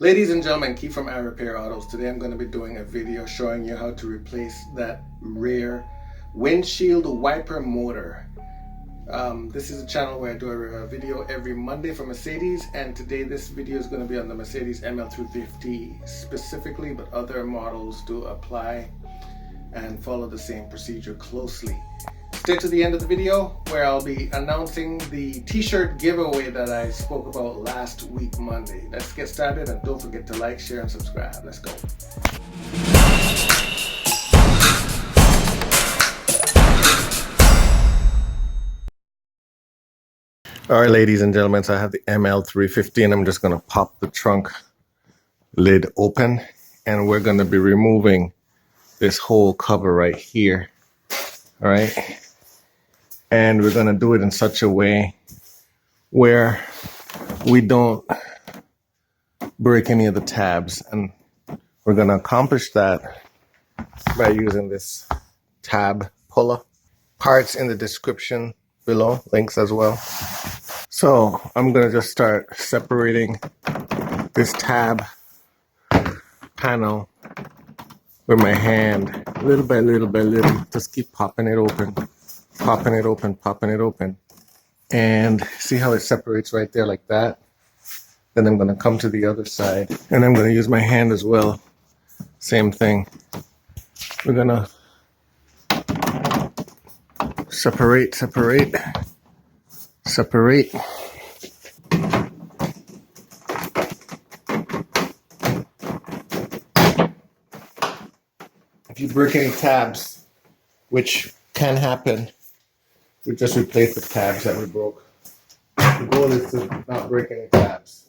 Ladies and gentlemen, Keith from iRepair Autos. Today I'm going to be doing a video showing you how to replace that rear windshield wiper motor. This is a channel where I do a video every Monday for Mercedes, and today this video is going to be on the Mercedes ML350 specifically, but other models do apply and follow the same procedure closely. Stay to the end of the video where I'll be announcing the t-shirt giveaway that I spoke about last week Monday. Let's get started, and don't forget to like, share, and subscribe. Let's go. All right, ladies and gentlemen, so I have the ML350 and I'm just going to pop the trunk lid open, and we're going to be removing this whole cover right here. All right. And we're going to do it in such a way where we don't break any of the tabs. And we're going to accomplish that by using this tab puller. Parts in the description below, links as well. So I'm going to just start separating this tab panel with my hand, little by little by little. Just keep popping it open. Popping it open, popping it open, and see how it separates right there like that. Then I'm going to come to the other side, and I'm going to use my hand as well. Same thing. We're going to separate. If you break any tabs, which can happen, we just replace the tabs that we broke. The goal is to not break any tabs.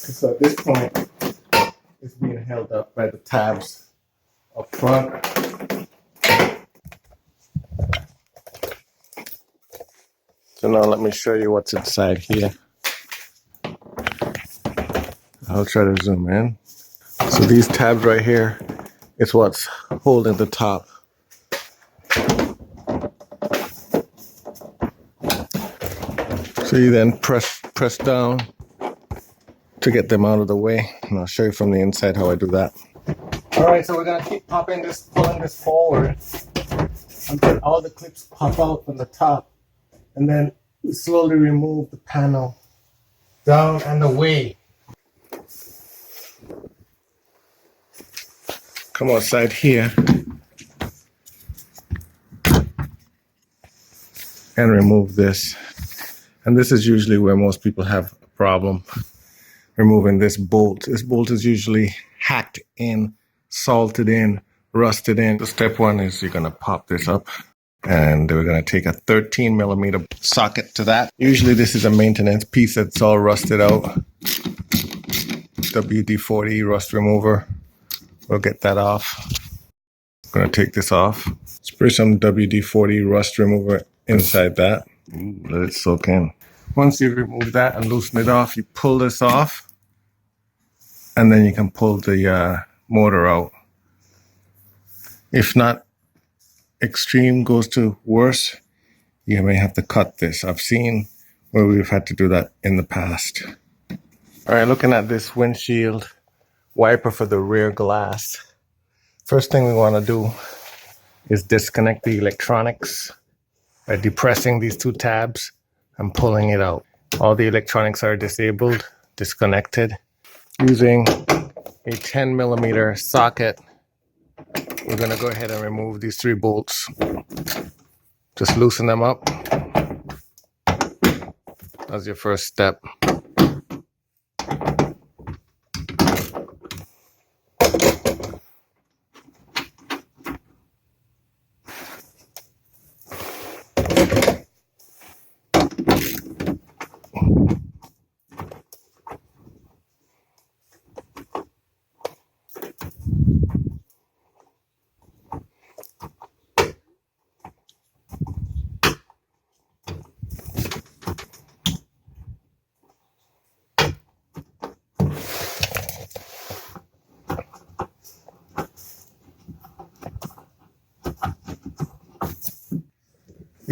So at this point, it's being held up by the tabs up front. So now let me show you what's inside here. I'll try to zoom in. So these tabs right here, it's what's holding the top. So you then press down to get them out of the way, and I'll show you from the inside how I do that. All right, so we're gonna keep pulling this forward until all the clips pop out from the top, and then we slowly remove the panel down and away. Come outside here and remove this. And this is usually where most people have a problem, removing this bolt. This bolt is usually hacked in, salted in, rusted in. So step one is you're going to pop this up, and we're going to take a 13mm socket to that. Usually this is a maintenance piece that's all rusted out. WD-40 rust remover. We'll get that off. I'm going to take this off. Spray some WD-40 rust remover inside that. Let it soak in. Once you remove that and loosen it off, you pull this off, and then you can pull the motor out. If not extreme goes to worse, you may have to cut this. I've seen where we've had to do that in the past. All right, looking at this windshield wiper for the rear glass. First thing we want to do is disconnect the electronics by depressing these two tabs and pulling it out. All the electronics are disabled, disconnected. Using a 10mm socket, we're going to go ahead and remove these 3 bolts. Just loosen them up. That's your first step.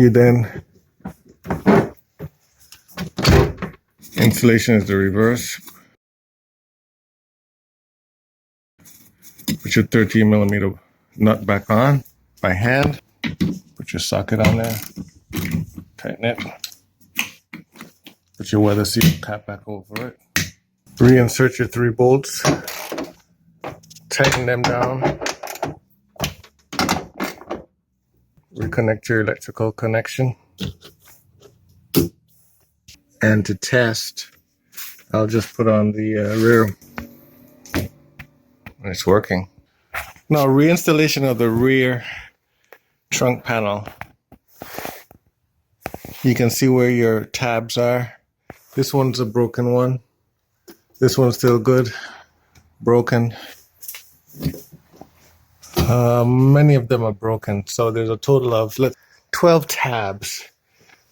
You then, installation is the reverse. Put your 13mm nut back on by hand. Put your socket on there. Tighten it. Put your weather seal cap back over it. Reinsert your 3 bolts. Tighten them down. Reconnect your electrical connection. And to test, I'll just put on the rear. It's working. Now, reinstallation of the rear trunk panel. You can see where your tabs are. This one's a broken one. This one's still good. Broken. Many of them are broken. So there's a total of 12 tabs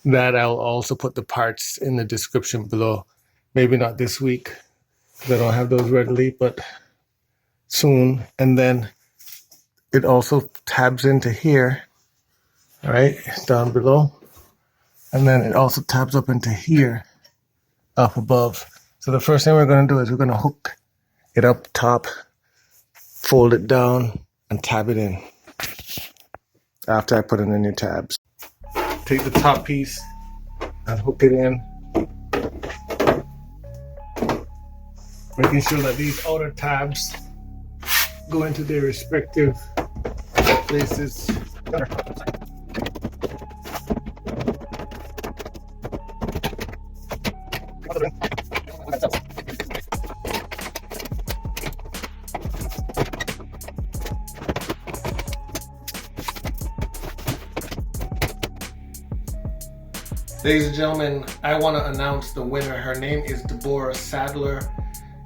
that I'll also put the parts in the description below. Maybe not this week, because I don't have those readily, but soon. And then it also tabs into here, right, down below. And then it also tabs up into here, up above. So the first thing we're going to do is we're going to hook it up top, fold it down, and tab it in after I put in the new tabs. Take the top piece and hook it in, making sure that these outer tabs go into their respective places. Ladies and gentlemen, I want to announce the winner. Her name is Deborah Sadler.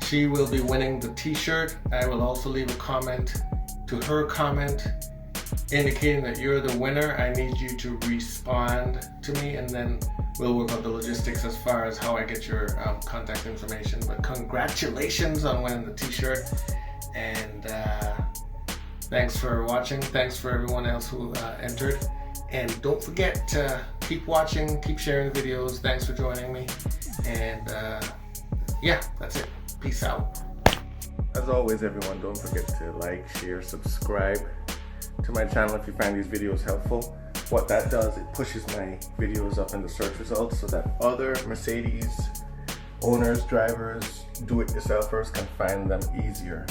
She will be winning the t-shirt. I will also leave a comment to her comment indicating that you're the winner. I need you to respond to me, and then we'll work out the logistics as far as how I get your contact information. But congratulations on winning the t-shirt, and thanks for watching. Thanks for everyone else who entered. And don't forget to keep watching, keep sharing the videos. Thanks for joining me. And yeah, that's it. Peace out. As always, everyone, don't forget to like, share, subscribe to my channel if you find these videos helpful. What that does, it pushes my videos up in the search results so that other Mercedes owners, drivers, do-it-yourselfers can find them easier.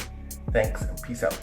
Thanks and peace out.